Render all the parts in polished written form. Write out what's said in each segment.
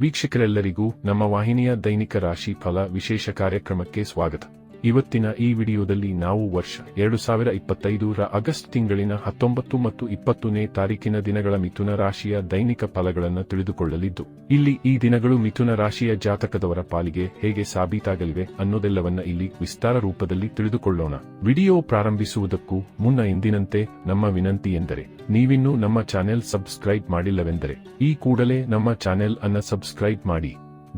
ವೀಕ್ಷಕರೆಲ್ಲರಿಗೂ ನಮ್ಮ ವಾಹಿನಿಯ ದೈನಿಕ ರಾಶಿ ಫಲ ವಿಶೇಷ ಕಾರ್ಯಕ್ರಮಕ್ಕೆ ಸ್ವಾಗತ. ಇವತ್ತಿನ ಈ ವಿಡಿಯೋದಲ್ಲಿ ನಾವು ವರ್ಷ 2025ರ ಆಗಸ್ಟ್ ತಿಂಗಳಿನ 19 ಮತ್ತು 20ನೇ ತಾರೀಕಿನ ದಿನಗಳ ಮಿಥುನ ರಾಶಿಯ ದೈನಿಕ ಫಲಗಳನ್ನು ತಿಳಿದುಕೊಳ್ಳಲಿದ್ದು, ಇಲ್ಲಿ ಈ ದಿನಗಳು ಮಿಥುನ ರಾಶಿಯ ಜಾತಕದವರ ಪಾಲಿಗೆ ಹೇಗೆ ಸಾಬೀತಾಗಲಿವೆ ಅನ್ನೋದೆಲ್ಲವನ್ನ ಇಲ್ಲಿ ವಿಸ್ತಾರ ರೂಪದಲ್ಲಿ ತಿಳಿದುಕೊಳ್ಳೋಣ. ವಿಡಿಯೋ ಪ್ರಾರಂಭಿಸುವುದಕ್ಕೂ ಮುನ್ನ ಎಂದಿನಂತೆ ನಮ್ಮ ವಿನಂತಿ ಎಂದರೆ, ನೀವಿನ್ನೂ ನಮ್ಮ ಚಾನೆಲ್ ಸಬ್ಸ್ಕ್ರೈಬ್ ಮಾಡಿಲ್ಲವೆಂದರೆ ಈ ಕೂಡಲೇ ನಮ್ಮ ಚಾನೆಲ್ ಅನ್ನು ಸಬ್ಸ್ಕ್ರೈಬ್ ಮಾಡಿ.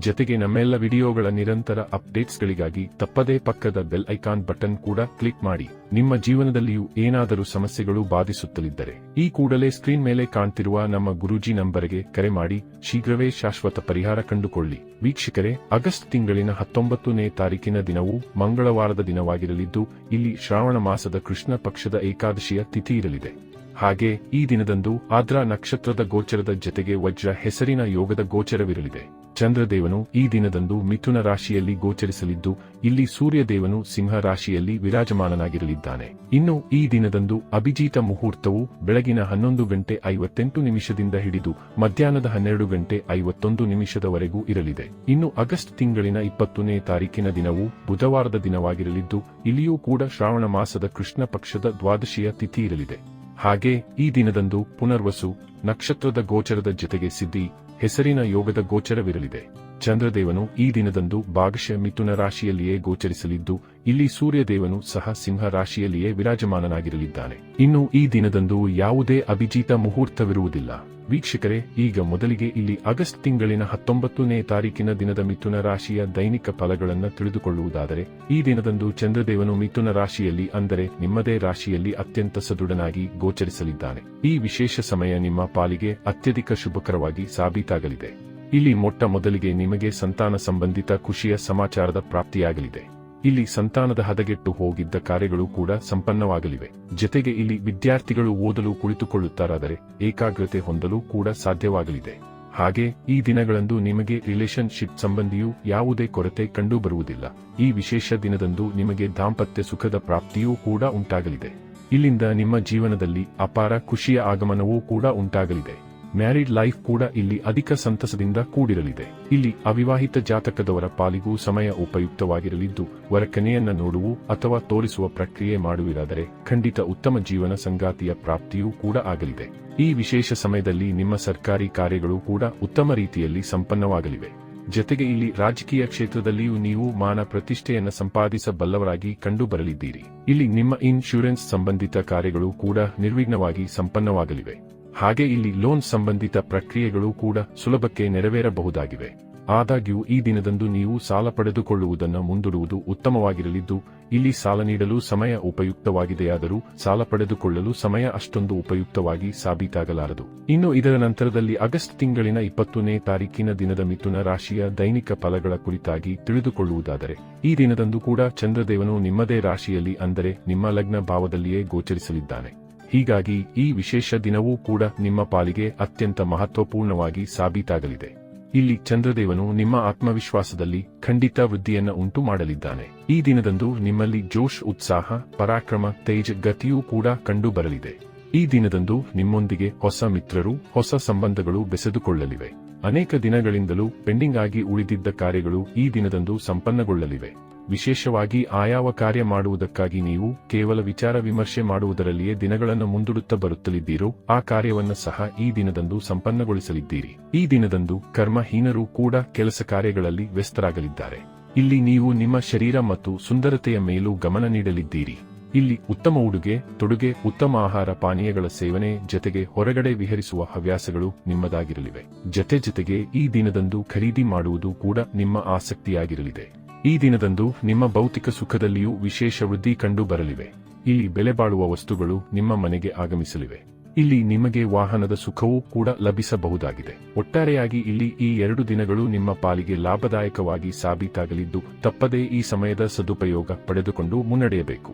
ಜೊತೆಗೆ ನಮ್ಮೆಲ್ಲ ವಿಡಿಯೋಗಳ ನಿರಂತರ ಅಪ್ಡೇಟ್ಸ್ಗಳಿಗಾಗಿ ತಪ್ಪದೇ ಪಕ್ಕದ ಬೆಲ್ ಐಕಾನ್ ಬಟನ್ ಕೂಡ ಕ್ಲಿಕ್ ಮಾಡಿ. ನಿಮ್ಮ ಜೀವನದಲ್ಲಿಯೂ ಏನಾದರೂ ಸಮಸ್ಯೆಗಳು ಬಾಧಿಸುತ್ತಲಿದ್ದರೆ ಈ ಕೂಡಲೇ ಸ್ಕ್ರೀನ್ ಮೇಲೆ ಕಾಣ್ತಿರುವ ನಮ್ಮ ಗುರೂಜಿ ನಂಬರ್ಗೆ ಕರೆ ಮಾಡಿ ಶೀಘ್ರವೇ ಶಾಶ್ವತ ಪರಿಹಾರ ಕಂಡುಕೊಳ್ಳಿ. ವೀಕ್ಷಕರೇ, ಆಗಸ್ಟ್ ತಿಂಗಳಿನ 19ನೇ ತಾರೀಕಿನ ದಿನವು ಮಂಗಳವಾರದ ದಿನವಾಗಿರಲಿದ್ದು, ಇಲ್ಲಿ ಶ್ರಾವಣ ಮಾಸದ ಕೃಷ್ಣ ಪಕ್ಷದ ಏಕಾದಶಿಯ ತಿಥಿ ಇರಲಿದೆ. ಹಾಗೆ ಈ ದಿನದಂದು ಆದ್ರಾ ನಕ್ಷತ್ರದ ಗೋಚರದ ಜೊತೆಗೆ ವಜ್ರ ಹೆಸರಿನ ಯೋಗದ ಗೋಚರವಿರಲಿದೆ. ಚಂದ್ರದೇವನು ಈ ದಿನದಂದು ಮಿಥುನ ರಾಶಿಯಲ್ಲಿ ಗೋಚರಿಸಲಿದ್ದು, ಇಲ್ಲಿ ಸೂರ್ಯದೇವನು ಸಿಂಹ ರಾಶಿಯಲ್ಲಿ ವಿರಾಜಮಾನನಾಗಿರಲಿದ್ದಾನೆ. ಇನ್ನು ಈ ದಿನದಂದು ಅಭಿಜಿತ ಮುಹೂರ್ತವು ಬೆಳಗಿನ 11:58 ಹಿಡಿದು ಮಧ್ಯಾಹ್ನದ 12:51 ಇರಲಿದೆ. ಇನ್ನು ಆಗಸ್ಟ್ ತಿಂಗಳಿನ 20ನೇ ತಾರೀಕಿನ ದಿನವು ಬುಧವಾರದ ದಿನವಾಗಿರಲಿದ್ದು, ಇಲ್ಲಿಯೂ ಕೂಡ ಶ್ರಾವಣ ಮಾಸದ ಕೃಷ್ಣ ಪಕ್ಷದ ದ್ವಾದಶಿಯ ತಿಥಿ ಇರಲಿದೆ. ಹಾಗೆ ಈ ದಿನದಂದು ಪುನರ್ವಸು ನಕ್ಷತ್ರದ ಗೋಚರದ ಜೊತೆಗೆ ಸಿದ್ಧಿ ಹೆಸರಿನ ಯೋಗದ ಗೋಚರವಿರಲಿದೆ. ಚಂದ್ರದೇವನು ಈ ದಿನದಂದು ಭಾಗಶಃ ಮಿಥುನ ರಾಶಿಯಲ್ಲಿಯೇ ಗೋಚರಿಸಲಿದ್ದು, ಇಲ್ಲಿ ಸೂರ್ಯದೇವನು ಸಹ ಸಿಂಹ ರಾಶಿಯಲ್ಲಿಯೇ ವಿರಾಜಮಾನನಾಗಿರಲಿದ್ದಾನೆ. ಇನ್ನು ಈ ದಿನದಂದು ಯಾವುದೇ ಅಭಿಜಿತ ಮುಹೂರ್ತವಿರುವುದಿಲ್ಲ. ವೀಕ್ಷಕರೇ, ಈಗ ಮೊದಲಿಗೆ ಇಲ್ಲಿ ಆಗಸ್ಟ್ ತಿಂಗಳಿನ 19ನೇ ತಾರೀಕಿನ ದಿನದ ಮಿಥುನ ರಾಶಿಯ ದೈನಿಕ ಫಲಗಳನ್ನು ತಿಳಿದುಕೊಳ್ಳುವುದಾದರೆ, ಈ ದಿನದಂದು ಚಂದ್ರದೇವನು ಮಿಥುನ ರಾಶಿಯಲ್ಲಿ ಅಂದರೆ ನಿಮ್ಮದೇ ರಾಶಿಯಲ್ಲಿ ಅತ್ಯಂತ ಸದೃಢನಾಗಿ ಗೋಚರಿಸಲಿದ್ದಾನೆ. ಈ ವಿಶೇಷ ಸಮಯ ನಿಮ್ಮ ಪಾಲಿಗೆ ಅತ್ಯಧಿಕ ಶುಭಕರವಾಗಿ ಸಾಬೀತಾಗಲಿದೆ. ಇಲ್ಲಿ ಮೊಟ್ಟ ಮೊದಲಿಗೆ ನಿಮಗೆ ಸಂತಾನ ಸಂಬಂಧಿತ ಖುಷಿಯ ಸಮಾಚಾರದ ಪ್ರಾಪ್ತಿಯಾಗಲಿದೆ. ಇಲ್ಲಿ ಸಂತಾನದ ಹದಗೆಟ್ಟು ಹೋಗಿದ್ದ ಕಾರ್ಯಗಳು ಕೂಡ ಸಂಪನ್ನವಾಗಲಿವೆ. ಜೊತೆಗೆ ಇಲ್ಲಿ ವಿದ್ಯಾರ್ಥಿಗಳು ಓದಲು ಕುಳಿತುಕೊಳ್ಳುತ್ತಾರಾದರೆ ಏಕಾಗ್ರತೆ ಹೊಂದಲು ಕೂಡ ಸಾಧ್ಯವಾಗಲಿದೆ. ಹಾಗೆ ಈ ದಿನಗಳಂದು ನಿಮಗೆ ರಿಲೇಶನ್ಶಿಪ್ ಸಂಬಂಧಿಯೂ ಯಾವುದೇ ಕೊರತೆ ಕಂಡುಬರುವುದಿಲ್ಲ. ಈ ವಿಶೇಷ ದಿನದಂದು ನಿಮಗೆ ದಾಂಪತ್ಯ ಸುಖದ ಪ್ರಾಪ್ತಿಯೂ ಕೂಡ ಉಂಟಾಗಲಿದೆ. ಇಲ್ಲಿಂದ ನಿಮ್ಮ ಜೀವನದಲ್ಲಿ ಅಪಾರ ಖುಷಿಯ ಆಗಮನವೂ ಕೂಡ ಉಂಟಾಗಲಿದೆ. ಮ್ಯಾರಿಡ್ ಲೈಫ್ ಕೂಡ ಇಲ್ಲಿ ಅಧಿಕ ಸಂತಸದಿಂದ ಕೂಡಿರಲಿದೆ. ಇಲ್ಲಿ ಅವಿವಾಹಿತ ಜಾತಕದವರ ಪಾಲಿಗೂ ಸಮಯ ಉಪಯುಕ್ತವಾಗಿರಲಿದ್ದು, ವರಕನೆಯನ್ನ ನೋಡುವು ಅಥವಾ ತೋರಿಸುವ ಪ್ರಕ್ರಿಯೆ ಮಾಡುವಿರಾದರೆ ಖಂಡಿತ ಉತ್ತಮ ಜೀವನ ಸಂಗಾತಿಯ ಪ್ರಾಪ್ತಿಯೂ ಕೂಡ ಆಗಲಿದೆ. ಈ ವಿಶೇಷ ಸಮಯದಲ್ಲಿ ನಿಮ್ಮ ಸರ್ಕಾರಿ ಕಾರ್ಯಗಳು ಕೂಡ ಉತ್ತಮ ರೀತಿಯಲ್ಲಿ ಸಂಪನ್ನವಾಗಲಿವೆ. ಜೊತೆಗೆ ಇಲ್ಲಿ ರಾಜಕೀಯ ಕ್ಷೇತ್ರದಲ್ಲಿಯೂ ನೀವು ಮಾನ ಪ್ರತಿಷ್ಠೆಯನ್ನು ಸಂಪಾದಿಸಬಲ್ಲವರಾಗಿ ಕಂಡುಬರಲಿದ್ದೀರಿ. ಇಲ್ಲಿ ನಿಮ್ಮ ಇನ್ಶೂರೆನ್ಸ್ ಸಂಬಂಧಿತ ಕಾರ್ಯಗಳು ಕೂಡ ನಿರ್ವಿಘ್ನವಾಗಿ ಸಂಪನ್ನವಾಗಲಿವೆ. ಹಾಗೆ ಇಲ್ಲಿ ಲೋನ್ ಸಂಬಂಧಿತ ಪ್ರಕ್ರಿಯೆಗಳು ಕೂಡ ಸುಲಭಕ್ಕೆ ನೆರವೇರಬಹುದಾಗಿವೆ. ಆದಾಗ್ಯೂ ಈ ದಿನದಂದು ನೀವು ಸಾಲ ಪಡೆದುಕೊಳ್ಳುವುದನ್ನು ಮುಂದೂಡುವುದು ಉತ್ತಮವಾಗಿರಲಿದ್ದು, ಇಲ್ಲಿ ಸಾಲ ನೀಡಲು ಸಮಯ ಉಪಯುಕ್ತವಾಗಿದೆಯಾದರೂ ಸಾಲ ಪಡೆದುಕೊಳ್ಳಲು ಸಮಯ ಅಷ್ಟೊಂದು ಉಪಯುಕ್ತವಾಗಿ ಸಾಬೀತಾಗಲಾರದು. ಇನ್ನು ಇದರ ನಂತರದಲ್ಲಿ ಆಗಸ್ಟ್ ತಿಂಗಳಿನ 20ನೇ ತಾರೀಕಿನ ದಿನದ ಮಿಥುನ ರಾಶಿಯ ದೈನಿಕ ಫಲಗಳ ಕುರಿತಾಗಿ ತಿಳಿದುಕೊಳ್ಳುವುದಾದರೆ, ಈ ದಿನದಂದು ಕೂಡ ಚಂದ್ರದೇವನು ನಿಮ್ಮದೇ ರಾಶಿಯಲ್ಲಿ ಅಂದರೆ ನಿಮ್ಮ ಲಗ್ನ ಭಾವದಲ್ಲಿಯೇ ಗೋಚರಿಸಲಿದ್ದಾನೆ. ಹೀಗಾಗಿ ಈ ವಿಶೇಷ ದಿನವೂ ಕೂಡ ನಿಮ್ಮ ಪಾಲಿಗೆ ಅತ್ಯಂತ ಮಹತ್ವಪೂರ್ಣವಾಗಿ ಸಾಬೀತಾಗಲಿದೆ. ಇಲ್ಲಿ ಚಂದ್ರದೇವನು ನಿಮ್ಮ ಆತ್ಮವಿಶ್ವಾಸದಲ್ಲಿ ಖಂಡಿತ ವೃದ್ಧಿಯನ್ನು ಉಂಟು ಮಾಡಲಿದ್ದಾನೆ. ಈ ದಿನದಂದು ನಿಮ್ಮಲ್ಲಿ ಜೋಶ್, ಉತ್ಸಾಹ, ಪರಾಕ್ರಮ, ತೇಜ, ಗತಿಯೂ ಕೂಡ ಕಂಡುಬರಲಿದೆ. ಈ ದಿನದಂದು ನಿಮ್ಮೊಂದಿಗೆ ಹೊಸ ಮಿತ್ರರು, ಹೊಸ ಸಂಬಂಧಗಳು ಬೆಸೆದುಕೊಳ್ಳಲಿವೆ. ಅನೇಕ ದಿನಗಳಿಂದಲೂ ಪೆಂಡಿಂಗ್ ಆಗಿ ಉಳಿದಿದ್ದ ಕಾರ್ಯಗಳು ಈ ದಿನದಂದು ಸಂಪನ್ನಗೊಳ್ಳಲಿವೆ. ವಿಶೇಷವಾಗಿ ಆಯಾವ ಕಾರ್ಯ ಮಾಡುವುದಕ್ಕಾಗಿ ನೀವು ಕೇವಲ ವಿಚಾರ ವಿಮರ್ಶೆ ಮಾಡುವುದರಲ್ಲಿಯೇ ದಿನಗಳನ್ನು ಮುಂದೂಡುತ್ತಾ ಬರುತ್ತಲಿದ್ದೀರೋ ಆ ಕಾರ್ಯವನ್ನು ಸಹ ಈ ದಿನದಂದು ಸಂಪನ್ನಗೊಳಿಸಲಿದ್ದೀರಿ. ಈ ದಿನದಂದು ಕರ್ಮಹೀನರು ಕೂಡ ಕೆಲಸ ಕಾರ್ಯಗಳಲ್ಲಿ ವ್ಯಸ್ತರಾಗಲಿದ್ದಾರೆ. ಇಲ್ಲಿ ನೀವು ನಿಮ್ಮ ಶರೀರ ಮತ್ತು ಸುಂದರತೆಯ ಮೇಲೂ ಗಮನ ನೀಡಲಿದ್ದೀರಿ. ಇಲ್ಲಿ ಉತ್ತಮ ಉಡುಗೆ ತೊಡುಗೆ, ಉತ್ತಮ ಆಹಾರ ಪಾನೀಯಗಳ ಸೇವನೆ ಜೊತೆಗೆ ಹೊರಗಡೆ ವಿಹರಿಸುವ ಹವ್ಯಾಸಗಳು ನಿಮ್ಮದಾಗಿರಲಿವೆ. ಜೊತೆಗೆ ಈ ದಿನದಂದು ಖರೀದಿ ಮಾಡುವುದು ಕೂಡ ನಿಮ್ಮ ಆಸಕ್ತಿಯಾಗಿರಲಿದೆ. ಈ ದಿನದಂದು ನಿಮ್ಮ ಭೌತಿಕ ಸುಖದಲ್ಲಿಯೂ ವಿಶೇಷ ವೃದ್ಧಿ ಕಂಡು ಬರಲಿವೆ. ಇಲ್ಲಿ ಬೆಲೆ ಬಾಳುವ ವಸ್ತುಗಳು ನಿಮ್ಮ ಮನೆಗೆ ಆಗಮಿಸಲಿವೆ. ಇಲ್ಲಿ ನಿಮಗೆ ವಾಹನದ ಸುಖವೂ ಕೂಡ ಲಭಿಸಬಹುದಾಗಿದೆ. ಒಟ್ಟಾರೆಯಾಗಿ ಇಲ್ಲಿ ಈ 2 ದಿನಗಳು ನಿಮ್ಮ ಪಾಲಿಗೆ ಲಾಭದಾಯಕವಾಗಿ ಸಾಬೀತಾಗಲಿದ್ದು, ತಪ್ಪದೇ ಈ ಸಮಯದ ಸದುಪಯೋಗ ಪಡೆದುಕೊಂಡು ಮುನ್ನಡೆಯಬೇಕು.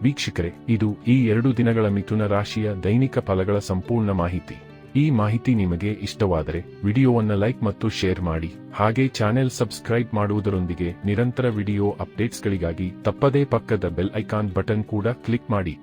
ವೀಕ್ಷಕರೇ, ಇದು ಈ 2 ದಿನಗಳ ಮಿಥುನ ರಾಶಿಯ ದೈನಿಕ ಫಲಗಳ ಸಂಪೂರ್ಣ ಮಾಹಿತಿ. ಈ ಮಾಹಿತಿ ನಿಮಗೆ ಇಷ್ಟವಾದರೆ ವಿಡಿಯೋವನ್ನು ಲೈಕ್ ಮತ್ತು ಶೇರ್ ಮಾಡಿ. ಹಾಗೆ ಚಾನೆಲ್ ಸಬ್ಸ್ಕ್ರೈಬ್ ಮಾಡುವುದರೊಂದಿಗೆ ನಿರಂತರ ವಿಡಿಯೋ ಅಪ್ಡೇಟ್ಸ್ಗಳಿಗಾಗಿ ತಪ್ಪದೇ ಪಕ್ಕದ ಬೆಲ್ ಐಕಾನ್ ಬಟನ್ ಕೂಡ ಕ್ಲಿಕ್ ಮಾಡಿ.